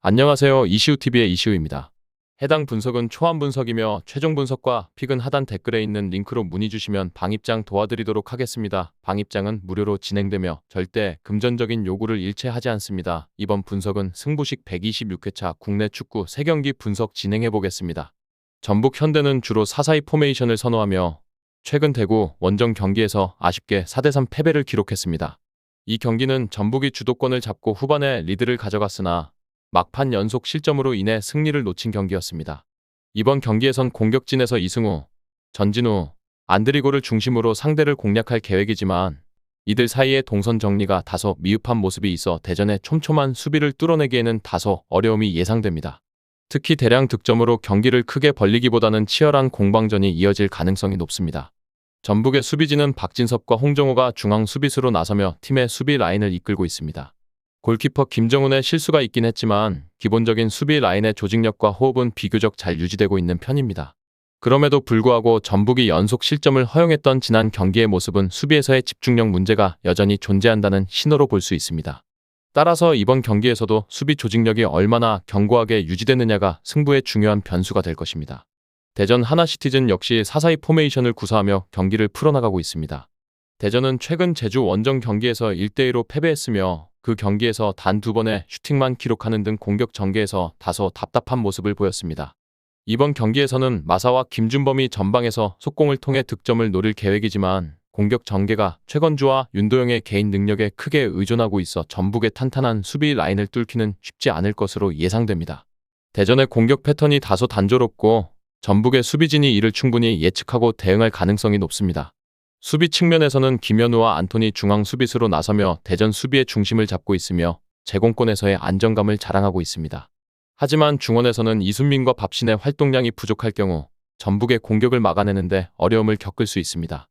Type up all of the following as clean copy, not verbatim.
안녕하세요. 이시우TV의 이시우입니다. 해당 분석은 초안 분석이며 최종 분석과 픽은 하단 댓글에 있는 링크로 문의 주시면 방입장 도와드리도록 하겠습니다. 방입장은 무료로 진행되며 절대 금전적인 요구를 일체하지 않습니다. 이번 분석은 승부식 126회차 국내 축구 3경기 분석 진행해 보겠습니다. 전북 현대는 주로 4-4-2 포메이션을 선호하며 최근 대구 원정 경기에서 아쉽게 4-3 패배를 기록했습니다. 이 경기는 전북이 주도권을 잡고 후반에 리드를 가져갔으나 막판 연속 실점으로 인해 승리를 놓친 경기였습니다. 이번 경기에선 공격진에서 이승우, 전진우, 안드리고를 중심으로 상대를 공략할 계획이지만 이들 사이의 동선 정리가 다소 미흡한 모습이 있어 대전의 촘촘한 수비를 뚫어내기에는 다소 어려움이 예상됩니다. 특히 대량 득점으로 경기를 크게 벌리기보다는 치열한 공방전이 이어질 가능성이 높습니다. 전북의 수비진은 박진섭과 홍정호가 중앙 수비수로 나서며 팀의 수비 라인을 이끌고 있습니다. 골키퍼 김정훈의 실수가 있긴 했지만 기본적인 수비 라인의 조직력과 호흡은 비교적 잘 유지되고 있는 편입니다. 그럼에도 불구하고 전북이 연속 실점을 허용했던 지난 경기의 모습은 수비에서의 집중력 문제가 여전히 존재한다는 신호로 볼 수 있습니다. 따라서 이번 경기에서도 수비 조직력이 얼마나 견고하게 유지되느냐가 승부의 중요한 변수가 될 것입니다. 대전 하나시티즌 역시 4-4-2 포메이션을 구사하며 경기를 풀어나가고 있습니다. 대전은 최근 제주 원정 경기에서 1-2로 패배했으며 그 경기에서 단 2번의 슈팅만 기록하는 등 공격 전개에서 다소 답답한 모습을 보였습니다. 이번 경기에서는 마사와 김준범이 전방에서 속공을 통해 득점을 노릴 계획이지만 공격 전개가 최건주와 윤도영의 개인 능력에 크게 의존하고 있어 전북의 탄탄한 수비 라인을 뚫기는 쉽지 않을 것으로 예상됩니다. 대전의 공격 패턴이 다소 단조롭고 전북의 수비진이 이를 충분히 예측하고 대응할 가능성이 높습니다. 수비 측면에서는 김현우와 안토니 중앙 수비수로 나서며 대전 수비의 중심을 잡고 있으며 제공권에서의 안정감을 자랑하고 있습니다. 하지만 중원에서는 이순민과 밥신의 활동량이 부족할 경우 전북의 공격을 막아내는데 어려움을 겪을 수 있습니다.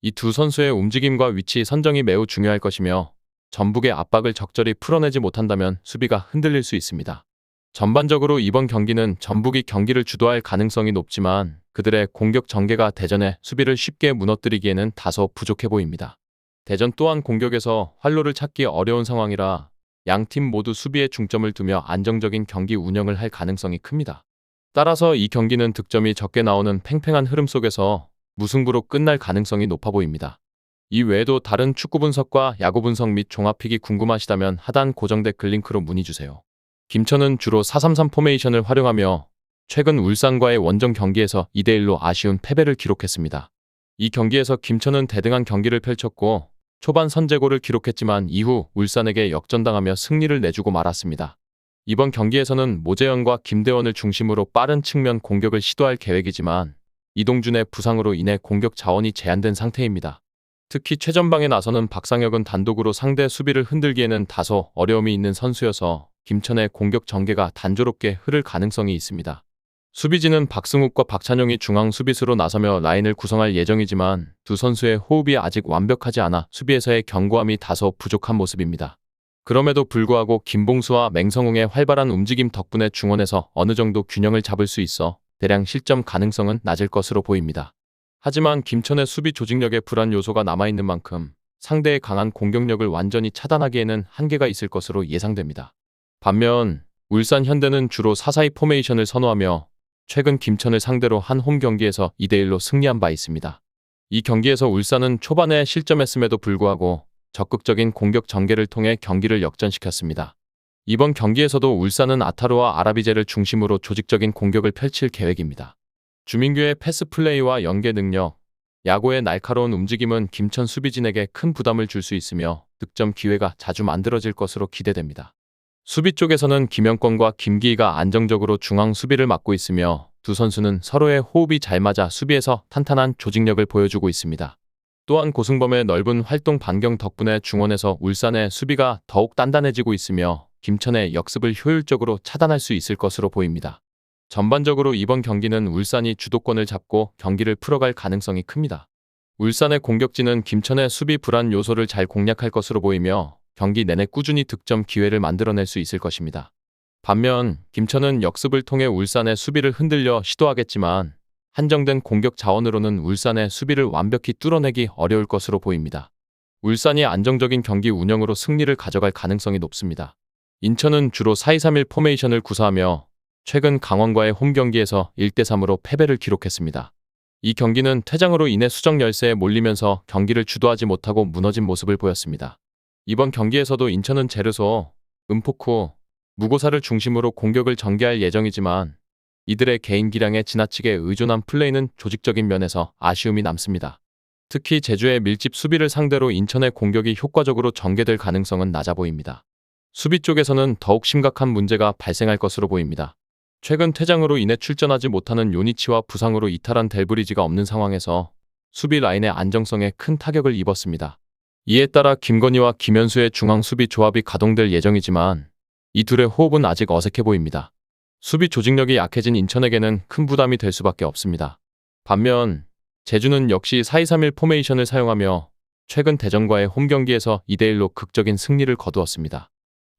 이 두 선수의 움직임과 위치 선정이 매우 중요할 것이며 전북의 압박을 적절히 풀어내지 못한다면 수비가 흔들릴 수 있습니다. 전반적으로 이번 경기는 전북이 경기를 주도할 가능성이 높지만 그들의 공격 전개가 대전의 수비를 쉽게 무너뜨리기에는 다소 부족해 보입니다. 대전 또한 공격에서 활로를 찾기 어려운 상황이라 양팀 모두 수비에 중점을 두며 안정적인 경기 운영을 할 가능성이 큽니다. 따라서 이 경기는 득점이 적게 나오는 팽팽한 흐름 속에서 무승부로 끝날 가능성이 높아 보입니다. 이 외에도 다른 축구 분석과 야구 분석 및 종합픽이 궁금하시다면 하단 고정 댓글 링크로 문의 주세요. 김천은 주로 4-3-3 포메이션을 활용하며 최근 울산과의 원정 경기에서 2-1로 아쉬운 패배를 기록했습니다. 이 경기에서 김천은 대등한 경기를 펼쳤고 초반 선제골을 기록했지만 이후 울산에게 역전당하며 승리를 내주고 말았습니다. 이번 경기에서는 모재현과 김대원을 중심으로 빠른 측면 공격을 시도할 계획이지만 이동준의 부상으로 인해 공격 자원이 제한된 상태입니다. 특히 최전방에 나서는 박상혁은 단독으로 상대 수비를 흔들기에는 다소 어려움이 있는 선수여서 김천의 공격 전개가 단조롭게 흐를 가능성이 있습니다. 수비진은 박승욱과 박찬용이 중앙 수비수로 나서며 라인을 구성할 예정이지만 두 선수의 호흡이 아직 완벽하지 않아 수비에서의 견고함이 다소 부족한 모습입니다. 그럼에도 불구하고 김봉수와 맹성웅의 활발한 움직임 덕분에 중원에서 어느 정도 균형을 잡을 수 있어 대량 실점 가능성은 낮을 것으로 보입니다. 하지만 김천의 수비 조직력에 불안 요소가 남아있는 만큼 상대의 강한 공격력을 완전히 차단하기에는 한계가 있을 것으로 예상됩니다. 반면 울산 현대는 주로 4-4-2 포메이션을 선호하며 최근 김천을 상대로 한 홈 경기에서 2-1로 승리한 바 있습니다. 이 경기에서 울산은 초반에 실점했음에도 불구하고 적극적인 공격 전개를 통해 경기를 역전시켰습니다. 이번 경기에서도 울산은 아타루와 아라비제를 중심으로 조직적인 공격을 펼칠 계획입니다. 주민규의 패스 플레이와 연계 능력, 야구의 날카로운 움직임은 김천 수비진에게 큰 부담을 줄 수 있으며 득점 기회가 자주 만들어질 것으로 기대됩니다. 수비 쪽에서는 김영권과 김기희가 안정적으로 중앙 수비를 맡고 있으며 두 선수는 서로의 호흡이 잘 맞아 수비에서 탄탄한 조직력을 보여주고 있습니다. 또한 고승범의 넓은 활동 반경 덕분에 중원에서 울산의 수비가 더욱 단단해지고 있으며 김천의 역습을 효율적으로 차단할 수 있을 것으로 보입니다. 전반적으로 이번 경기는 울산이 주도권을 잡고 경기를 풀어갈 가능성이 큽니다. 울산의 공격진은 김천의 수비 불안 요소를 잘 공략할 것으로 보이며 경기 내내 꾸준히 득점 기회를 만들어낼 수 있을 것입니다. 반면 김천은 역습을 통해 울산의 수비를 흔들려 시도하겠지만 한정된 공격 자원으로는 울산의 수비를 완벽히 뚫어내기 어려울 것으로 보입니다. 울산이 안정적인 경기 운영으로 승리를 가져갈 가능성이 높습니다. 인천은 주로 4-2-3-1 포메이션을 구사하며 최근 강원과의 홈 경기에서 1대3으로 패배를 기록했습니다. 이 경기는 퇴장으로 인해 수적 열세에 몰리면서 경기를 주도하지 못하고 무너진 모습을 보였습니다. 이번 경기에서도 인천은 제르소, 은포쿠, 무고사를 중심으로 공격을 전개할 예정이지만 이들의 개인 기량에 지나치게 의존한 플레이는 조직적인 면에서 아쉬움이 남습니다. 특히 제주의 밀집 수비를 상대로 인천의 공격이 효과적으로 전개될 가능성은 낮아 보입니다. 수비 쪽에서는 더욱 심각한 문제가 발생할 것으로 보입니다. 최근 퇴장으로 인해 출전하지 못하는 요니치와 부상으로 이탈한 델브리지가 없는 상황에서 수비 라인의 안정성에 큰 타격을 입었습니다. 이에 따라 김건희와 김현수의 중앙 수비 조합이 가동될 예정이지만 이 둘의 호흡은 아직 어색해 보입니다. 수비 조직력이 약해진 인천에게는 큰 부담이 될 수밖에 없습니다. 반면 제주는 역시 4-2-3-1 포메이션을 사용하며 최근 대전과의 홈 경기에서 2대1로 극적인 승리를 거두었습니다.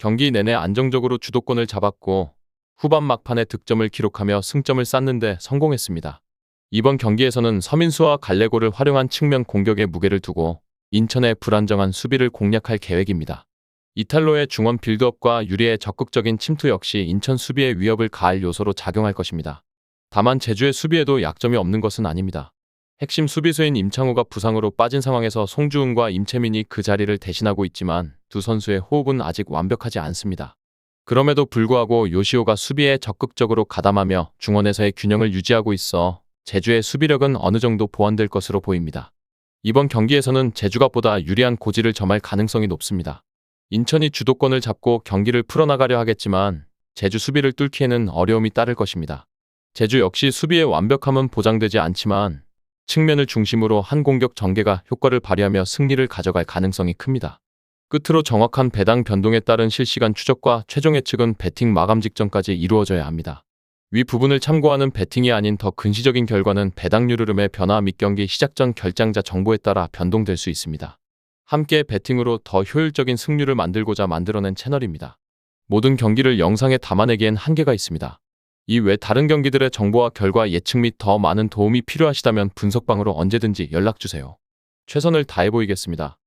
경기 내내 안정적으로 주도권을 잡았고 후반 막판에 득점을 기록하며 승점을 쌓는 데 성공했습니다. 이번 경기에서는 서민수와 갈레고를 활용한 측면 공격에 무게를 두고 인천의 불안정한 수비를 공략할 계획입니다. 이탈로의 중원 빌드업과 유리의 적극적인 침투 역시 인천 수비에 위협을 가할 요소로 작용할 것입니다. 다만 제주의 수비에도 약점이 없는 것은 아닙니다. 핵심 수비수인 임창우가 부상으로 빠진 상황에서 송주은과 임채민이 그 자리를 대신하고 있지만 두 선수의 호흡은 아직 완벽하지 않습니다. 그럼에도 불구하고 요시오가 수비에 적극적으로 가담하며 중원에서의 균형을 유지하고 있어 제주의 수비력은 어느 정도 보완될 것으로 보입니다. 이번 경기에서는 제주가 보다 유리한 고지를 점할 가능성이 높습니다. 인천이 주도권을 잡고 경기를 풀어나가려 하겠지만 제주 수비를 뚫기에는 어려움이 따를 것입니다. 제주 역시 수비의 완벽함은 보장되지 않지만 측면을 중심으로 한 공격 전개가 효과를 발휘하며 승리를 가져갈 가능성이 큽니다. 끝으로 정확한 배당 변동에 따른 실시간 추적과 최종 예측은 배팅 마감 직전까지 이루어져야 합니다. 위 부분을 참고하는 배팅이 아닌 더 근시적인 결과는 배당률 흐름의 변화 및 경기 시작 전 결장자 정보에 따라 변동될 수 있습니다. 함께 배팅으로 더 효율적인 승률을 만들고자 만들어낸 채널입니다. 모든 경기를 영상에 담아내기엔 한계가 있습니다. 이 외 다른 경기들의 정보와 결과 예측 및 더 많은 도움이 필요하시다면 분석방으로 언제든지 연락주세요. 최선을 다해 보이겠습니다.